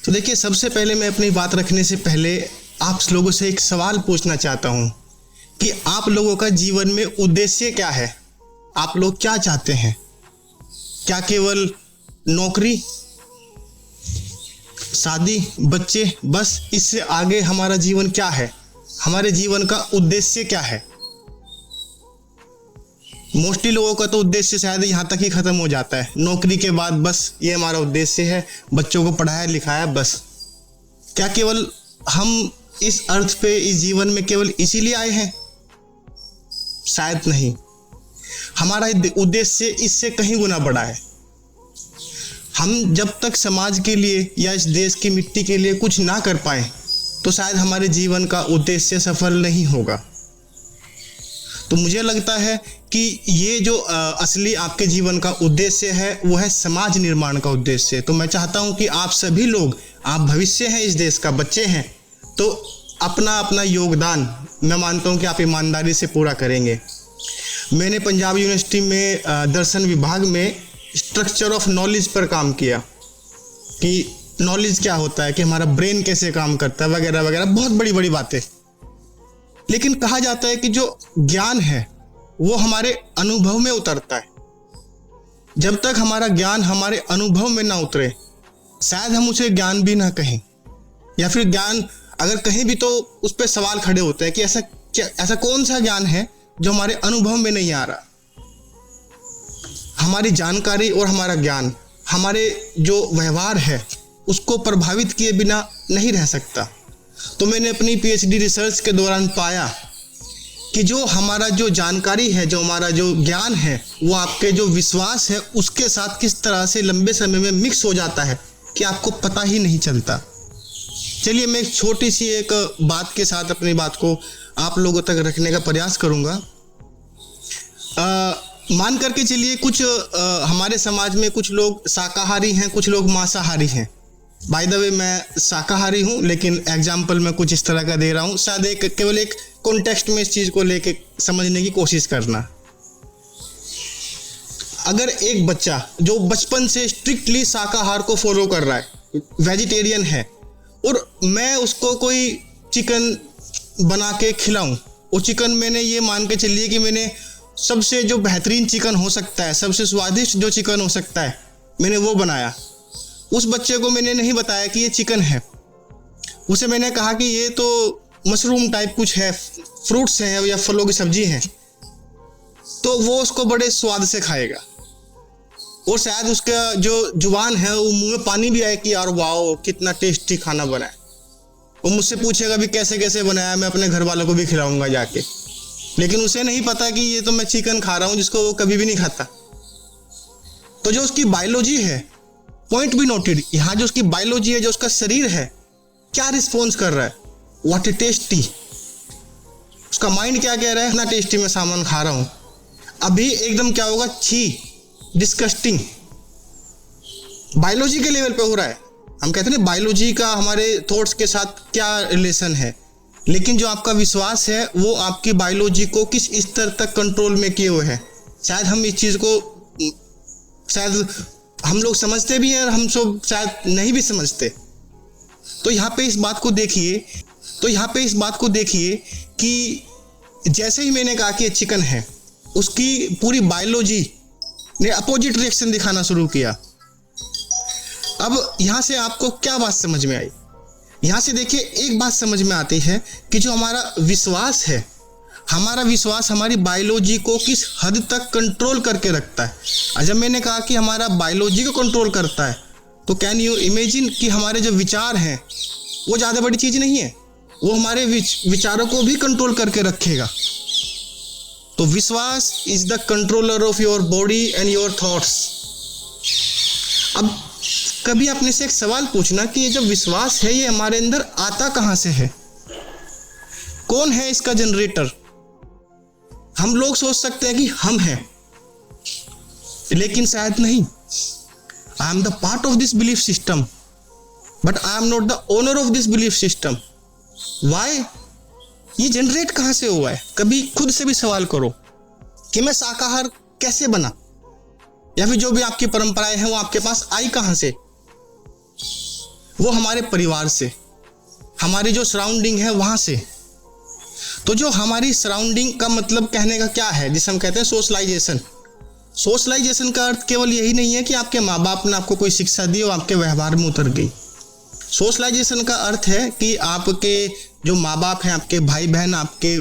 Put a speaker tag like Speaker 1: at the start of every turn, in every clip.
Speaker 1: तो देखिए, सबसे पहले मैं अपनी बात रखने से पहले आप लोगों से एक सवाल पूछना चाहता हूं कि आप लोगों का जीवन में उद्देश्य क्या है? आप लोग क्या चाहते हैं? क्या केवल नौकरी, शादी, बच्चे, बस? इससे आगे हमारा जीवन क्या है? हमारे जीवन का उद्देश्य क्या है? मोस्टली लोगों का तो उद्देश्य शायद यहाँ तक ही खत्म हो जाता है, नौकरी के बाद बस ये हमारा उद्देश्य है, बच्चों को पढ़ाया लिखाया बस। क्या केवल हम इस अर्थ पे, इस जीवन में केवल इसीलिए आए हैं? शायद नहीं। हमारा उद्देश्य इससे कहीं गुना बड़ा है। हम जब तक समाज के लिए या इस देश की मिट्टी के लिए कुछ ना कर पाए तो शायद हमारे जीवन का उद्देश्य सफल नहीं होगा। तो मुझे लगता है कि ये जो असली आपके जीवन का उद्देश्य है वो है समाज निर्माण का उद्देश्य। तो मैं चाहता हूं कि आप सभी लोग, आप भविष्य हैं इस देश का, बच्चे हैं, तो अपना अपना योगदान मैं मानता हूं कि आप ईमानदारी से पूरा करेंगे। मैंने पंजाब यूनिवर्सिटी में दर्शन विभाग में स्ट्रक्चर ऑफ नॉलेज पर काम किया कि नॉलेज क्या होता है, कि हमारा ब्रेन कैसे काम करता है, वगैरह वगैरह, बहुत बड़ी बड़ी बातें। लेकिन कहा जाता है कि जो ज्ञान है वो हमारे अनुभव में उतरता है। जब तक हमारा ज्ञान हमारे अनुभव में ना उतरे शायद हम उसे ज्ञान भी ना कहें, या फिर ज्ञान अगर कहीं भी तो उस पर सवाल खड़े होते हैं कि ऐसा कौन सा ज्ञान है जो हमारे अनुभव में नहीं आ रहा। हमारी जानकारी और हमारा ज्ञान हमारे जो व्यवहार है उसको प्रभावित किए बिना नहीं रह सकता। तो मैंने अपनी पीएचडी रिसर्च के दौरान पाया कि जो हमारा जो जानकारी है, जो हमारा जो ज्ञान है, वो आपके जो विश्वास है उसके साथ किस तरह से लंबे समय में मिक्स हो जाता है कि आपको पता ही नहीं चलता। चलिए, मैं एक छोटी सी एक बात के साथ अपनी बात को आप लोगों तक रखने का प्रयास करूंगा। मान करके चलिए, कुछ हमारे समाज में कुछ लोग शाकाहारी हैं, कुछ लोग मांसाहारी हैं। बाय द वे, मैं शाकाहारी हूं, लेकिन एग्जाम्पल मैं कुछ इस तरह का दे रहा हूं, शायद केवल एक कॉन्टेक्स्ट में इस चीज को लेके समझने की कोशिश करना। अगर एक बच्चा जो बचपन से स्ट्रिक्टली शाकाहार को फॉलो कर रहा है, वेजिटेरियन है, और मैं उसको कोई चिकन बना के खिलाऊं, वो चिकन मैंने ये मान के चलिए कि मैंने सबसे जो बेहतरीन चिकन हो सकता है, सबसे स्वादिष्ट जो चिकन हो सकता है, मैंने वो बनाया। उस बच्चे को मैंने नहीं बताया कि ये चिकन है, उसे मैंने कहा कि ये तो मशरूम टाइप कुछ है, फ्रूट्स हैं या फलों की सब्जी है, तो वो उसको बड़े स्वाद से खाएगा और शायद उसका जो जुबान है वो मुंह में पानी भी आए कि यार वाओ कितना टेस्टी खाना बना है। वो मुझसे पूछेगा भी कैसे कैसे बनाया, मैं अपने घर वालों को भी खिलाऊंगा जाके। लेकिन उसे नहीं पता कि ये तो मैं चिकन खा रहा हूं जिसको वो कभी भी नहीं खाता। तो जो उसकी बायोलॉजी है, पॉइंट बी नोटेड, यहाँ जो उसकी बायोलॉजी है, जो उसका शरीर है, क्या रिस्पॉन्स कर रहा है, व्हाट ए टेस्टी। उसका माइंड क्या कह रहा है, इतना टेस्टी मैं सामान खा रहा हूं। अभी एकदम क्या होगा, छी, डिस्कस्टिंग। बायोलॉजी के लेवल पे हो रहा है। हम कहते हैं बायोलॉजी का हमारे थॉट्स के साथ क्या रिलेशन है, लेकिन जो आपका विश्वास है वो आपकी बायोलॉजी को किस स्तर तक कंट्रोल में किए हुए है। शायद हम इस चीज़ को शायद हम लोग समझते भी हैं और हम सब शायद नहीं भी समझते। तो यहाँ पे इस बात को देखिए कि जैसे ही मैंने कहा कि ये चिकन है, उसकी पूरी बायोलॉजी ने अपोजिट रिएक्शन दिखाना शुरू किया। अब यहाँ से आपको क्या बात समझ में आई? यहाँ से देखिए, एक बात समझ में आती है कि जो हमारा विश्वास है, हमारा विश्वास हमारी बायोलॉजी को किस हद तक कंट्रोल करके रखता है। और जब मैंने कहा कि हमारा बायोलॉजी को कंट्रोल करता है, तो कैन यू इमेजिन कि हमारे जो विचार हैं वो ज़्यादा बड़ी चीज़ नहीं है, वो हमारे विचारों को भी कंट्रोल करके रखेगा। तो विश्वास is the controller of your body and your thoughts. अब कभी अपने से एक सवाल पूछना कि ये जो विश्वास है ये हमारे अंदर आता कहाँ से है, कौन है इसका जनरेटर? हम लोग सोच सकते हैं कि हम हैं, लेकिन शायद नहीं। I am the part of this belief system, but I am not the owner of this belief system. Why? ये जनरेट कहाँ से हुआ है? कभी खुद से भी सवाल करो कि मैं शाकाहार कैसे बना, या फिर जो भी आपकी परंपराएं हैं वो आपके पास आई कहाँ से? वो हमारे परिवार से, हमारी जो सराउंडिंग है वहाँ से। तो जो हमारी सराउंडिंग का मतलब कहने का क्या है, जिसे हम कहते हैं सोशलाइजेशन। सोशलाइजेशन का अर्थ केवल यही नहीं है कि आपके माँ बाप ने आपको कोई शिक्षा दी और आपके व्यवहार में उतर गई। सोशलाइजेशन का अर्थ है कि आपके जो माँ बाप हैं, आपके भाई बहन, आपके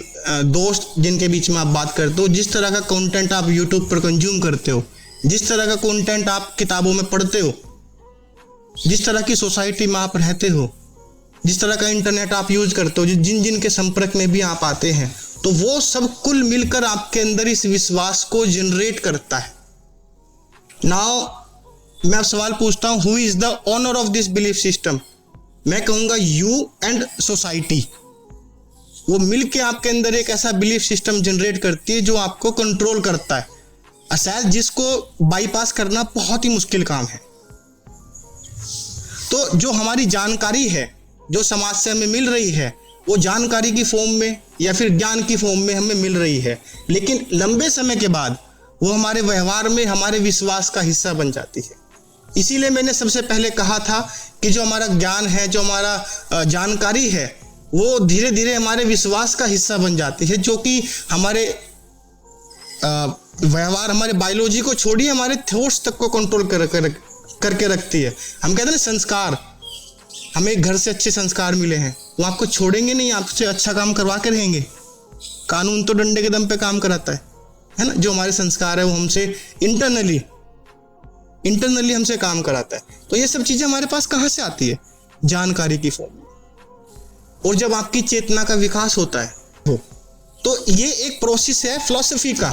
Speaker 1: दोस्त जिनके बीच में आप बात करते हो, जिस तरह का कंटेंट आप यूट्यूब पर कंज्यूम करते हो, जिस तरह का कंटेंट आप किताबों में पढ़ते हो, जिस तरह की सोसाइटी में आप रहते हो, जिस तरह का इंटरनेट आप यूज करते हो, जिन जिन के संपर्क में भी आप आते हैं, तो वो सब कुल मिलकर आपके अंदर इस विश्वास को जनरेट करता है। नाउ मैं अब सवाल पूछता हूं, who is the owner of this belief system? मैं कहूंगा यू एंड सोसाइटी। वो मिलके आपके अंदर एक ऐसा बिलीफ सिस्टम जनरेट करती है जो आपको कंट्रोल करता है, शायद जिसको बाईपास करना बहुत ही मुश्किल काम है। तो जो हमारी जानकारी है, जो समाज से हमें मिल रही है, वो जानकारी की फॉर्म में या फिर ज्ञान की फॉर्म में हमें मिल रही है, लेकिन लंबे समय के बाद वो हमारे व्यवहार में, हमारे विश्वास का हिस्सा बन जाती है। इसीलिए मैंने सबसे पहले कहा था कि जो हमारा ज्ञान है, जो हमारा जानकारी है, वो धीरे धीरे हमारे विश्वास का हिस्सा बन जाती है, जो कि हमारे व्यवहार, हमारे बायोलॉजी को छोड़िए, हमारे थॉट्स तक को कंट्रोल करके रखती है। हम कहते हैं ना संस्कार, हमें घर से अच्छे संस्कार मिले हैं, वो आपको छोड़ेंगे नहीं, आपसे अच्छा काम करवा के रहेंगे। कानून तो डंडे के दम पे काम कराता है ना। जो हमारे संस्कार है वो हमसे इंटरनली हमसे काम कराता है। तो ये सब चीजें हमारे पास कहाँ से आती है? जानकारी की फॉर्म में। और जब आपकी चेतना का विकास होता है तो ये एक प्रोसेस है फिलॉसफी का।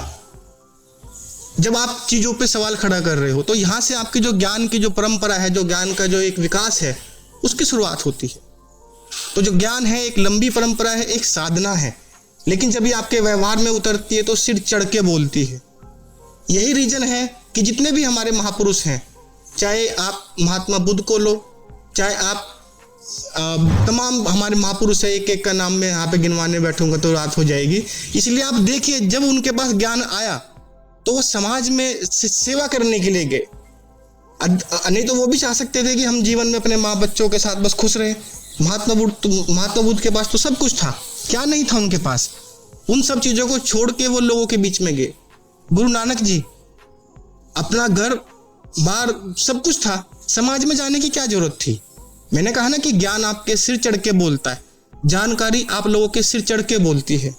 Speaker 1: जब आप चीजों पे सवाल खड़ा कर रहे हो तो यहाँ से आपकी जो ज्ञान की जो परंपरा है, जो ज्ञान का जो एक विकास है, उसकी शुरुआत होती है। तो जो ज्ञान है एक लंबी परंपरा है, एक साधना है, लेकिन जब ये आपके व्यवहार में उतरती है तो सिर चढ़ के बोलती है। यही रीजन है कि जितने भी हमारे महापुरुष हैं, चाहे आप महात्मा बुद्ध को लो, चाहे आप तमाम हमारे महापुरुष है, एक एक का नाम मैं यहाँ पे गिनवाने बैठूंगा तो रात हो जाएगी। इसलिए आप देखिए, जब उनके पास ज्ञान आया तो वो समाज में सेवा करने के लिए गए। नहीं तो वो भी चाह सकते थे कि हम जीवन में अपने माँ बच्चों के साथ बस खुश रहे। महात्मा बुद्ध के पास तो सब कुछ था, क्या नहीं था उनके पास? उन सब चीजों को छोड़ के वो लोगों के बीच में गए। गुरु नानक जी, अपना घर बार सब कुछ था, समाज में जाने की क्या जरूरत थी? मैंने कहा ना कि ज्ञान आपके सिर चढ़ के बोलता है, जानकारी आप लोगों के सिर चढ़ के बोलती है।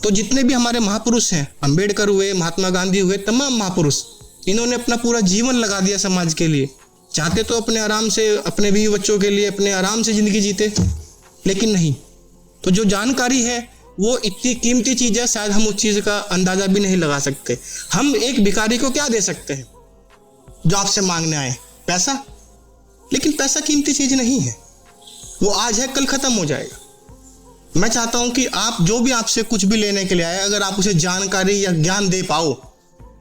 Speaker 1: तो जितने भी हमारे महापुरुष हैं, अंबेडकर हुए, महात्मा गांधी हुए, तमाम महापुरुष, इन्होंने अपना पूरा जीवन लगा दिया समाज के लिए। चाहते तो अपने आराम से, अपने बीवी बच्चों के लिए अपने आराम से जिंदगी जीते, लेकिन नहीं। तो जो जानकारी है वो इतनी कीमती चीज है, शायद हम उस चीज का अंदाजा भी नहीं लगा सकते। हम एक भिखारी को क्या दे सकते हैं जो आपसे मांगने आए? पैसा। लेकिन पैसा कीमती चीज नहीं है, वो आज है कल खत्म हो जाएगा। मैं चाहता हूं कि आप जो भी आपसे कुछ भी लेने के लिए आए, अगर आप उसे जानकारी या ज्ञान दे पाओ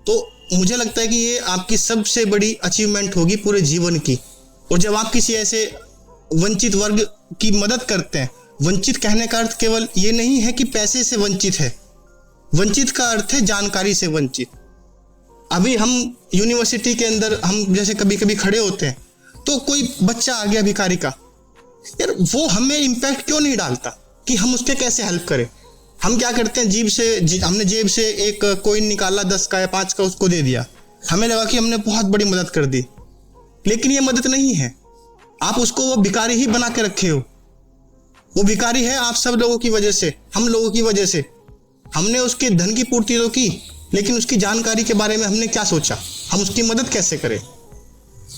Speaker 1: तो मुझे लगता है कि ये आपकी सबसे बड़ी अचीवमेंट होगी पूरे जीवन की। और जब आप किसी ऐसे वंचित वर्ग की मदद करते हैं, वंचित कहने का अर्थ केवल ये नहीं है कि पैसे से वंचित है, वंचित का अर्थ है जानकारी से वंचित। अभी हम यूनिवर्सिटी के अंदर हम जैसे कभी कभी खड़े होते हैं तो कोई बच्चा आ गया भिखारी का, यार वो हमें इम्पैक्ट क्यों नहीं डालता कि हम उसके कैसे हेल्प करें? हम क्या करते हैं, हमने जेब से एक कॉइन निकाला 10 का या 5 का, उसको दे दिया, हमें लगा कि हमने बहुत बड़ी मदद कर दी। लेकिन ये मदद नहीं है, आप उसको वो भिखारी ही बना के रखे हो। वो भिखारी है आप सब लोगों की वजह से, हम लोगों की वजह से। हमने उसके धन की पूर्ति तो की, लेकिन उसकी जानकारी के बारे में हमने क्या सोचा, हम उसकी मदद कैसे करें?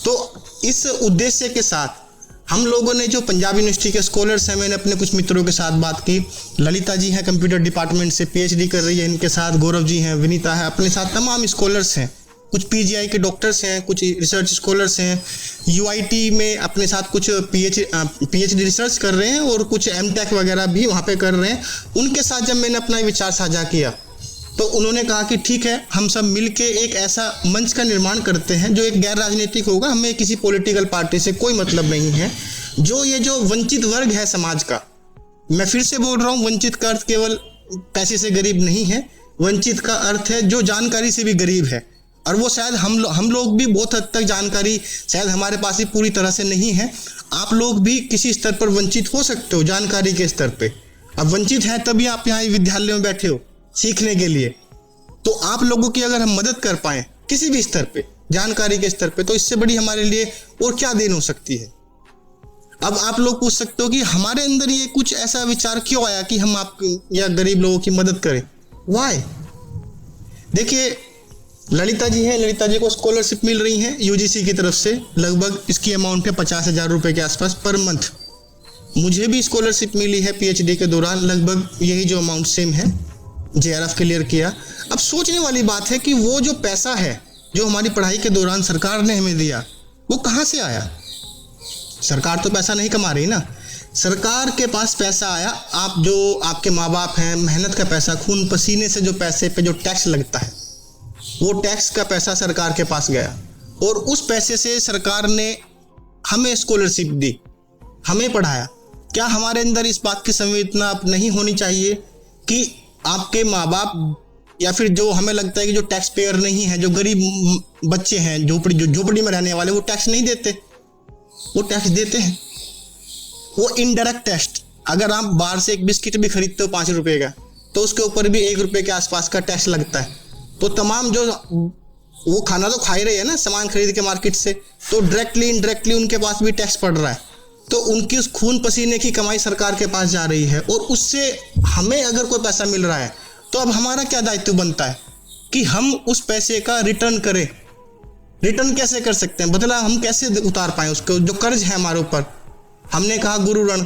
Speaker 1: तो इस उद्देश्य के साथ हम लोगों ने, जो पंजाब यूनिवर्सिटी के स्कॉलर्स हैं, मैंने अपने कुछ मित्रों के साथ बात की। ललिता जी हैं कंप्यूटर डिपार्टमेंट से, PhD कर रही है, इनके साथ गौरव जी हैं, विनीता है, अपने साथ तमाम स्कॉलर्स हैं। कुछ PGI के डॉक्टर्स हैं, कुछ रिसर्च स्कॉलर्स हैं, UIT में अपने साथ कुछ PhD रिसर्च कर रहे हैं और कुछ MTech वगैरह भी वहाँ पे कर रहे हैं। उनके साथ जब मैंने अपना विचार साझा किया तो उन्होंने कहा कि ठीक है, हम सब मिलके एक ऐसा मंच का निर्माण करते हैं जो एक गैर राजनीतिक होगा, हमें किसी पॉलिटिकल पार्टी से कोई मतलब नहीं है। जो वंचित वर्ग है समाज का, मैं फिर से बोल रहा हूँ, वंचित का अर्थ केवल पैसे से गरीब नहीं है, वंचित का अर्थ है जो जानकारी से भी गरीब है, और वो शायद हम लोग भी बहुत हद तक जानकारी शायद हमारे पास ही पूरी तरह से नहीं है। आप लोग भी किसी स्तर पर वंचित हो सकते हो जानकारी के स्तर पे। अब वंचित है तभी आप यहाँ विद्यालय में बैठे हो सीखने के लिए। तो आप लोगों की अगर हम मदद कर पाए किसी भी स्तर पे, जानकारी के स्तर पे, तो इससे बड़ी हमारे लिए और क्या देन हो सकती है। अब आप लोग पूछ सकते हो कि हमारे अंदर ये कुछ ऐसा विचार क्यों आया कि हम आप या गरीब लोगों की मदद करें। वाई? देखिए, ललिता जी है, ललिता जी को स्कॉलरशिप मिल रही है यूजीसी की तरफ से, लगभग इसकी अमाउंट है 50,000 रुपए के आसपास पर मंथ। मुझे भी स्कॉलरशिप मिली है पीएचडी के दौरान, लगभग यही जो अमाउंट सेम है, जेआरएफ क्लियर किया। अब सोचने वाली बात है कि वो जो पैसा है जो हमारी पढ़ाई के दौरान सरकार ने हमें दिया, वो कहाँ से आया। सरकार तो पैसा नहीं कमा रही ना, सरकार के पास पैसा आया, आप जो आपके माँ बाप हैं, मेहनत का पैसा, खून पसीने से जो पैसे पे जो टैक्स लगता है, वो टैक्स का पैसा सरकार के पास गया और उस पैसे से सरकार ने हमें स्कॉलरशिप दी, हमें पढ़ाया। क्या हमारे अंदर इस बात की संवेदना अब नहीं होनी चाहिए कि आपके माँ बाप या फिर जो हमें लगता है कि जो टैक्स पेयर नहीं है, जो गरीब बच्चे हैं, झोपड़ी में रहने वाले, वो टैक्स नहीं देते, वो टैक्स देते हैं। वो इनडायरेक्ट टैक्स, अगर आप बाहर से एक बिस्किट भी खरीदते हो 5 रुपए का, तो उसके ऊपर भी 1 रुपए के आसपास का टैक्स लगता है। तो तमाम जो वो खाना तो खा ही रहे हैं ना सामान खरीद के मार्केट से, तो डायरेक्टली इनडायरेक्टली उनके पास भी टैक्स पड़ रहा है। तो उनकी उस खून पसीने की कमाई सरकार के पास जा रही है और उससे हमें अगर कोई पैसा मिल रहा है, तो अब हमारा क्या दायित्व बनता है कि हम उस पैसे का रिटर्न करें। रिटर्न कैसे कर सकते हैं, बदला हम कैसे उतार पाए उसको, जो कर्ज है हमारे ऊपर। हमने कहा गुरु ऋण,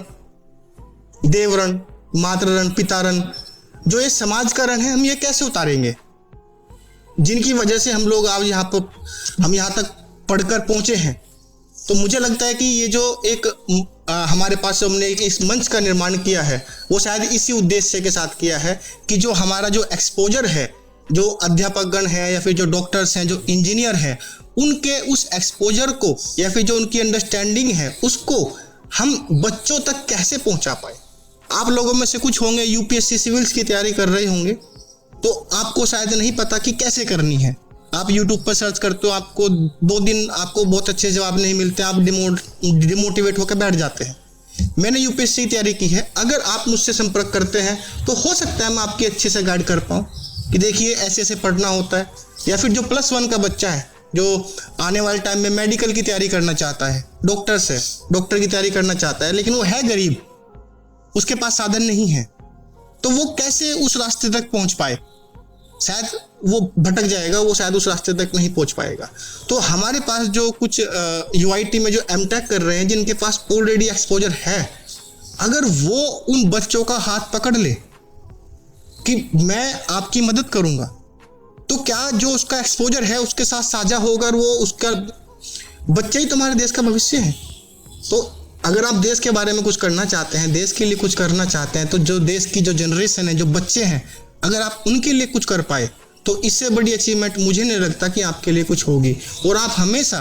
Speaker 1: देव ऋण, मातृ ऋण, पिता ऋण, जो ये समाज का ऋण है, हम ये कैसे उतारेंगे, जिनकी वजह से हम लोग आज हम यहाँ तक पढ़कर पहुंचे हैं। तो मुझे लगता है कि ये जो एक हमारे पास हमने इस मंच का निर्माण किया है, वो शायद इसी उद्देश्य के साथ किया है कि जो हमारा जो एक्सपोजर है, जो अध्यापकगण है या फिर जो डॉक्टर्स हैं, जो इंजीनियर हैं, उनके उस एक्सपोजर को या फिर जो उनकी अंडरस्टैंडिंग है, उसको हम बच्चों तक कैसे पहुंचा पाए। आप लोगों में से कुछ होंगे यूपीएससी सिविल्स की तैयारी कर रहे होंगे, तो आपको शायद नहीं पता कि कैसे करनी है। आप YouTube पर सर्च करते हो, आपको 2 दिन आपको बहुत अच्छे जवाब नहीं मिलते, आप डिमोटिवेट होकर बैठ जाते हैं। मैंने यूपीएससी की तैयारी की है, अगर आप मुझसे संपर्क करते हैं तो हो सकता है मैं आपकी अच्छे से गाइड कर पाऊँ कि देखिए ऐसे ऐसे पढ़ना होता है। या फिर जो +1 का बच्चा है, जो आने वाले टाइम में मेडिकल की तैयारी करना चाहता है, डॉक्टर की तैयारी करना चाहता है, लेकिन वो है गरीब, उसके पास साधन नहीं है, तो वो कैसे उस रास्ते तक पहुंच पाए। शायद वो भटक जाएगा, वो शायद उस रास्ते तक नहीं पहुंच पाएगा। तो हमारे पास जो कुछ यूआईटी में जो एमटेक कर रहे हैं, जिनके पास ऑलरेडी एक्सपोजर है, अगर वो उन बच्चों का हाथ पकड़ ले कि मैं आपकी मदद करूंगा, तो क्या जो उसका एक्सपोजर है उसके साथ साझा होकर वो उसका बच्चे ही तुम्हारे देश का भविष्य है। तो अगर आप देश के बारे में कुछ करना चाहते हैं, देश के लिए कुछ करना चाहते हैं, तो जो देश की जो जनरेशन है, जो बच्चे हैं, अगर आप उनके लिए कुछ कर पाए, तो इससे बड़ी अचीवमेंट मुझे नहीं लगता कि आपके लिए कुछ होगी। और आप हमेशा,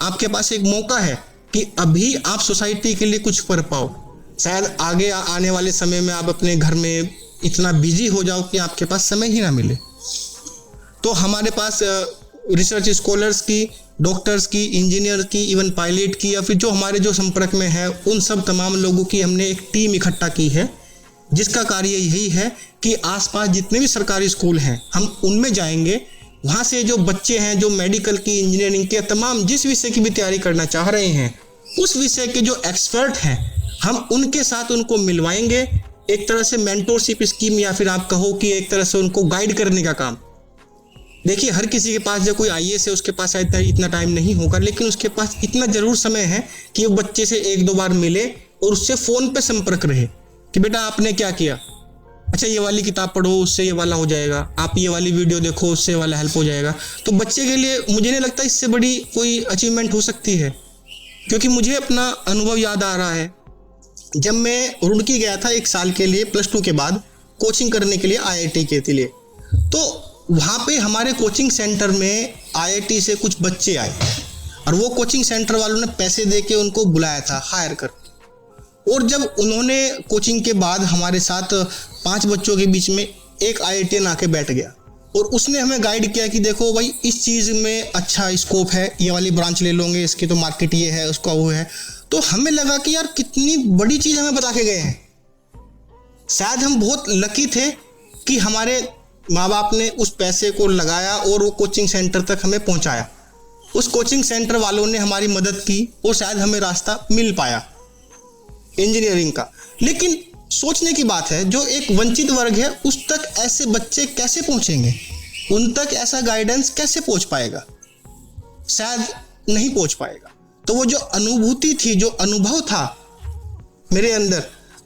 Speaker 1: आपके पास एक मौका है कि अभी आप सोसाइटी के लिए कुछ कर पाओ। शायद आगे आने वाले समय में आप अपने घर में इतना बिजी हो जाओ कि आपके पास समय ही ना मिले। तो हमारे पास रिसर्च स्कॉलर्स की, डॉक्टर्स की, इंजीनियर की, इवन पायलट की, या फिर जो हमारे जो संपर्क में है, उन सब तमाम लोगों की हमने एक टीम इकट्ठा की है, जिसका कार्य यही है कि आसपास जितने भी सरकारी स्कूल हैं, हम उनमें जाएंगे। वहाँ से जो बच्चे हैं, जो मेडिकल की, इंजीनियरिंग के, तमाम जिस विषय की भी तैयारी करना चाह रहे हैं, उस विषय के जो एक्सपर्ट हैं, हम उनके साथ उनको मिलवाएंगे। एक तरह से मेंटोरशिप स्कीम, या फिर आप कहो कि एक तरह से उनको गाइड करने का काम। देखिए, हर किसी के पास जो कोई आईएएस है, उसके पास शायद इतना टाइम नहीं होगा, लेकिन उसके पास इतना जरूर समय है कि वो बच्चे से 1-2 बार मिले और उससे फ़ोन पे संपर्क रहे कि बेटा आपने क्या किया, अच्छा ये वाली किताब पढ़ो, उससे ये वाला हो जाएगा, आप ये वाली वीडियो देखो, उससे वाला हेल्प हो जाएगा। तो बच्चे के लिए मुझे नहीं लगता इससे बड़ी कोई अचीवमेंट हो सकती है। क्योंकि मुझे अपना अनुभव याद आ रहा है, जब मैं रुड़की गया था 1 साल के लिए +2 के बाद कोचिंग करने के लिए IIT के लिए, तो वहाँ पे हमारे कोचिंग सेंटर में IIT से कुछ बच्चे आए और वो कोचिंग सेंटर वालों ने पैसे दे के उनको बुलाया था, हायर कर। और जब उन्होंने कोचिंग के बाद हमारे साथ 5 बच्चों के बीच में एक IITian आके बैठ गया और उसने हमें गाइड किया कि देखो भाई इस चीज़ में अच्छा स्कोप है, ये वाली ब्रांच ले लोगे, इसकी तो मार्केट ये है, उसका वो है। तो हमें लगा कि यार कितनी बड़ी चीज़ हमें बता के गए हैं। शायद हम बहुत लकी थे कि हमारे माँ बाप ने उस पैसे को लगाया और वो कोचिंग सेंटर तक हमें पहुँचाया। उस कोचिंग सेंटर वालों ने हमारी मदद की और शायद हमें रास्ता मिल पाया इंजीनियरिंग का। लेकिन सोचने की बात है, जो एक वंचित वर्ग है उस तक ऐसे बच्चे कैसे पहुंचेंगे, उन तक ऐसा गाइडेंस कैसे पहुंच पाएगा? शायद नहीं पहुंच पाएगा। तो वो जो अनुभूति थी, जो अनुभव था मेरे अंदर,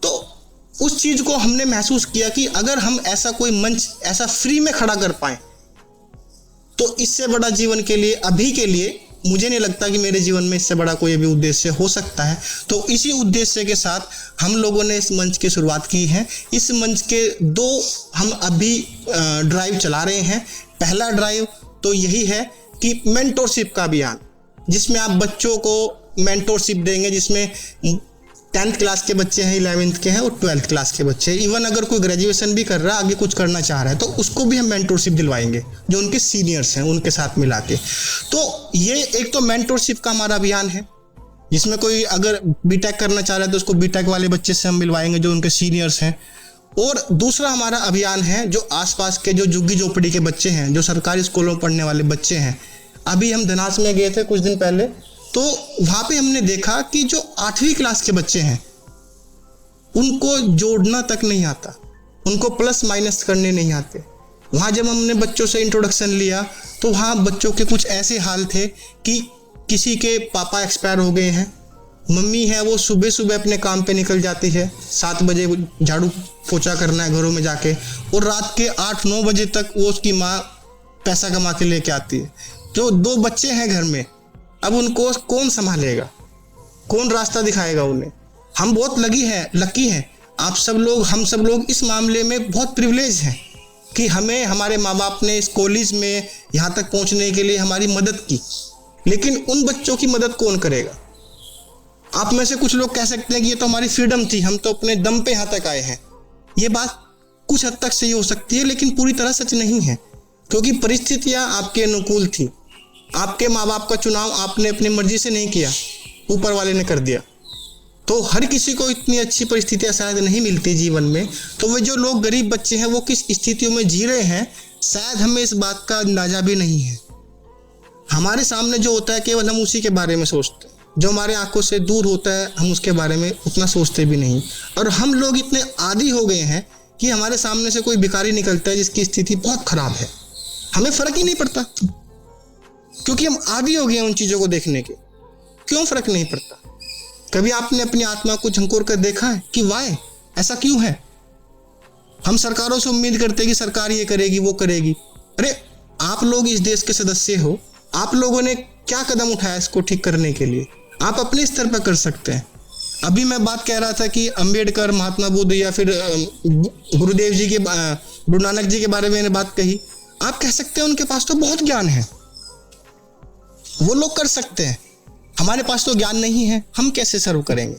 Speaker 1: तो उस चीज को हमने महसूस किया कि अगर हम ऐसा कोई मंच ऐसा फ्री में खड़ा कर पाए तो इससे बड़ा जीवन के लिए, अभी के लिए मुझे नहीं लगता कि मेरे जीवन में इससे बड़ा कोई भी उद्देश्य हो सकता है। तो इसी उद्देश्य के साथ हम लोगों ने इस मंच की शुरुआत की है। इस मंच के 2 हम अभी ड्राइव चला रहे हैं। पहला ड्राइव तो यही है कि मेंटोरशिप का अभियान, जिसमें आप बच्चों को मेंटोरशिप देंगे, जिसमें 10th क्लास के बच्चे हैं, 11th के हैं और 12th क्लास के बच्चे हैं। इवन अगर कोई ग्रेजुएशन भी कर रहा है, आगे कुछ करना चाह रहा है, तो उसको भी हम मेंटोरशिप दिलवाएंगे, जो उनके सीनियर्स हैं उनके साथ मिला के। तो ये एक तो मेंटोरशिप का हमारा अभियान है, जिसमें कोई अगर बीटेक करना चाह रहा है तो उसको बीटेक वाले बच्चे से हम मिलवाएंगे जो उनके सीनियर्स हैं। और दूसरा हमारा अभियान है जो आसपास के जो झुग्गी झोपड़ी के बच्चे हैं, जो सरकारी स्कूलों में पढ़ने वाले बच्चे हैं। अभी हम धनास में गए थे कुछ दिन पहले, तो वहाँ पे हमने देखा कि जो 8वीं क्लास के बच्चे हैं उनको जोड़ना तक नहीं आता, उनको प्लस माइनस करने नहीं आते। वहाँ जब हमने बच्चों से इंट्रोडक्शन लिया तो वहाँ बच्चों के कुछ ऐसे हाल थे कि किसी के पापा एक्सपायर हो गए हैं, मम्मी है वो सुबह सुबह अपने काम पे निकल जाती है, 7 बजे झाड़ू पोछा करना है घरों में जाके, और रात के 8-9 बजे तक वो उसकी माँ पैसा कमा के लेके आती है। जो 2 बच्चे हैं घर में, अब उनको कौन संभालेगा, कौन रास्ता दिखाएगा उन्हें? हम बहुत लकी हैं। आप सब लोग, हम सब लोग इस मामले में बहुत प्रिविलेज हैं कि हमें हमारे माँ बाप ने इस कॉलेज में यहाँ तक पहुँचने के लिए हमारी मदद की। लेकिन उन बच्चों की मदद कौन करेगा? आप में से कुछ लोग कह सकते हैं कि ये तो हमारी फ्रीडम थी, हम तो अपने दम पे यहाँ तक आए हैं। ये बात कुछ हद तक सही हो सकती है, लेकिन पूरी तरह सच नहीं है, क्योंकि परिस्थितियाँ आपके अनुकूल थी। आपके माँ बाप का चुनाव आपने अपनी मर्जी से नहीं किया, ऊपर वाले ने कर दिया। तो हर किसी को इतनी अच्छी परिस्थितियां शायद नहीं मिलती जीवन में। तो वे जो लोग गरीब बच्चे हैं वो किस स्थितियों में जी रहे हैं, शायद हमें इस बात का अंदाजा भी नहीं है। हमारे सामने जो होता है केवल हम उसी के बारे में सोचते हैं, जो हमारे आंखों से दूर होता है हम उसके बारे में उतना सोचते भी नहीं। और हम लोग इतने आदी हो गए हैं कि हमारे सामने से कोई भिखारी निकलता है जिसकी स्थिति बहुत खराब है, हमें फर्क ही नहीं पड़ता, क्योंकि हम आदी हो गए हैं उन चीज़ों को देखने के। क्यों फर्क नहीं पड़ता? कभी आपने अपनी आत्मा को झंकोर कर देखा है कि वाई ऐसा क्यों है? हम सरकारों से उम्मीद करते हैं कि सरकार ये करेगी वो करेगी। अरे आप लोग इस देश के सदस्य हो, आप लोगों ने क्या कदम उठाया इसको ठीक करने के लिए? आप अपने स्तर पर कर सकते हैं। अभी मैं बात कह रहा था कि अंबेडकर, महात्मा बुद्ध या फिर गुरुदेव जी के, गुरु नानक जी के बारे में मैंने बात कही। आप कह सकते हैं उनके पास तो बहुत ज्ञान है, वो लोग कर सकते हैं। हमारे पास तो ज्ञान नहीं है, हम कैसे सर्व करेंगे?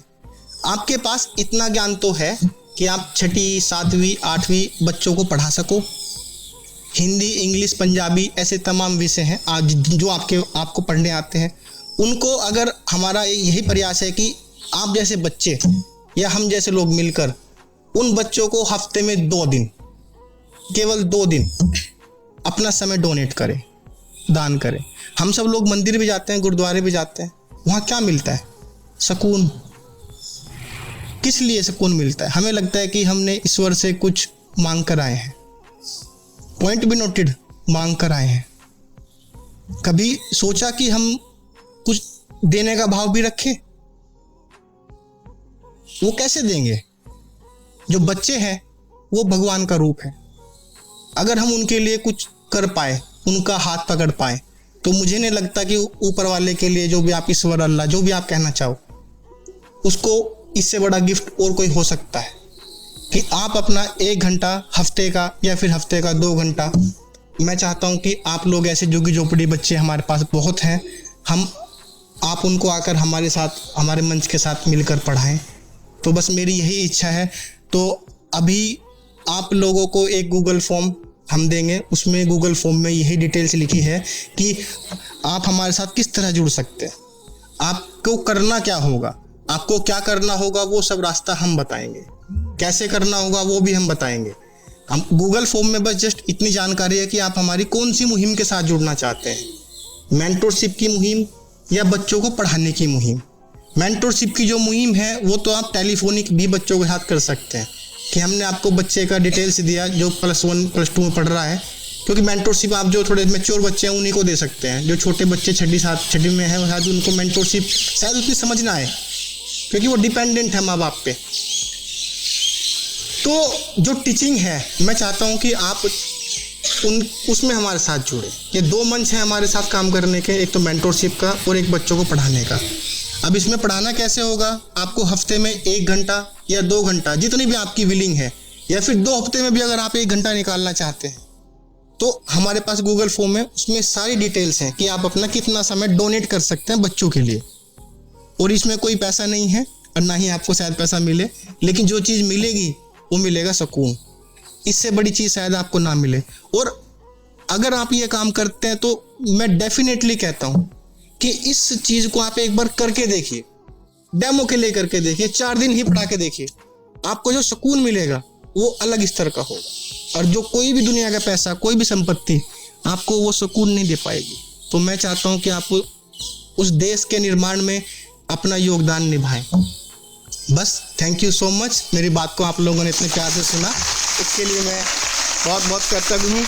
Speaker 1: आपके पास इतना ज्ञान तो है कि आप 6ठी, 7वीं, 8वीं बच्चों को पढ़ा सको। हिंदी, इंग्लिश, पंजाबी ऐसे तमाम विषय हैं आज जो आपको पढ़ने आते हैं। उनको अगर हमारा यही प्रयास है कि आप जैसे बच्चे या हम जैसे लोग मिलकर उन बच्चों को हफ्ते में 2 दिन, केवल 2 दिन अपना समय डोनेट करें, दान करें। हम सब लोग मंदिर भी जाते हैं, गुरुद्वारे भी जाते हैं, वहाँ क्या मिलता है? सुकून। किस लिए सुकून मिलता है? हमें लगता है कि हमने ईश्वर से कुछ मांग कर आए हैं। पॉइंट भी नोटेड, मांग कर आए हैं। कभी सोचा कि हम कुछ देने का भाव भी रखें? वो कैसे देंगे? जो बच्चे हैं वो भगवान का रूप है। अगर हम उनके लिए कुछ कर पाए, उनका हाथ पकड़ पाए, तो मुझे नहीं लगता कि ऊपर वाले के लिए, जो भी आप ईश्वर, अल्लाह, जो भी आप कहना चाहो, उसको इससे बड़ा गिफ्ट और कोई हो सकता है कि आप अपना 1 घंटा हफ्ते का या फिर हफ्ते का 2 घंटा, मैं चाहता हूं कि आप लोग ऐसे झुग्गी झोपड़ी बच्चे हमारे पास बहुत हैं, आप उनको आकर हमारे साथ, हमारे मंच के साथ मिलकर पढ़ाएं। तो बस मेरी यही इच्छा है। तो अभी आप लोगों को एक गूगल फॉर्म हम देंगे, उसमें गूगल फॉर्म में यही डिटेल्स लिखी है कि आप हमारे साथ किस तरह जुड़ सकते हैं, आपको करना क्या होगा, आपको क्या करना होगा, वो सब रास्ता हम बताएंगे, कैसे करना होगा वो भी हम बताएंगे। हम गूगल फॉर्म में बस जस्ट इतनी जानकारी है कि आप हमारी कौन सी मुहिम के साथ जुड़ना चाहते हैं, मेंटरशिप की मुहिम या बच्चों को पढ़ाने की मुहिम। मेंटरशिप की जो मुहिम है वो तो आप टेलीफोनिक भी बच्चों के साथ कर सकते हैं कि हमने आपको बच्चे का डिटेल्स दिया जो +1 +2 में पढ़ रहा है, क्योंकि मेंटरशिप आप जो थोड़े मैच्योर बच्चे हैं उन्हीं को दे सकते हैं। जो छोटे बच्चे 6ठी में हैं शायद उनको मेंटरशिप शायद उतनी समझ ना आए, क्योंकि वो डिपेंडेंट है माँ बाप पे। तो जो टीचिंग है मैं चाहता हूँ कि आप उसमें हमारे साथ जुड़े। ये 2 मंच हैं हमारे साथ काम करने के, एक तो मेंटरशिप का और एक बच्चों को पढ़ाने का। अब इसमें पढ़ाना कैसे होगा, आपको हफ्ते में 1 घंटा या 2 घंटा जितनी भी आपकी विलिंग है, या फिर 2 हफ्ते में भी अगर आप 1 घंटा निकालना चाहते हैं तो हमारे पास गूगल फॉर्म है, उसमें सारी डिटेल्स हैं कि आप अपना कितना समय डोनेट कर सकते हैं बच्चों के लिए। और इसमें कोई पैसा नहीं है और ना ही आपको शायद पैसा मिले, लेकिन जो चीज़ मिलेगी वो मिलेगा सुकून। इससे बड़ी चीज़ शायद आपको ना मिले। और अगर आप ये काम करते हैं तो मैं डेफिनेटली कहता हूँ कि इस चीज़ को आप एक बार करके देखिए, डेमो के लिए करके देखिए, 4 दिन ही पढ़ा के देखिए, आपको जो सुकून मिलेगा वो अलग स्तर का होगा। और जो कोई भी दुनिया का पैसा, कोई भी संपत्ति आपको वो सुकून नहीं दे पाएगी। तो मैं चाहता हूँ कि आप उस देश के निर्माण में अपना योगदान निभाएं। बस थैंक यू सो मच। मेरी बात को आप लोगों ने इतने प्यार से सुना, इसके लिए मैं बहुत बहुत कृतज्ञ हूँ।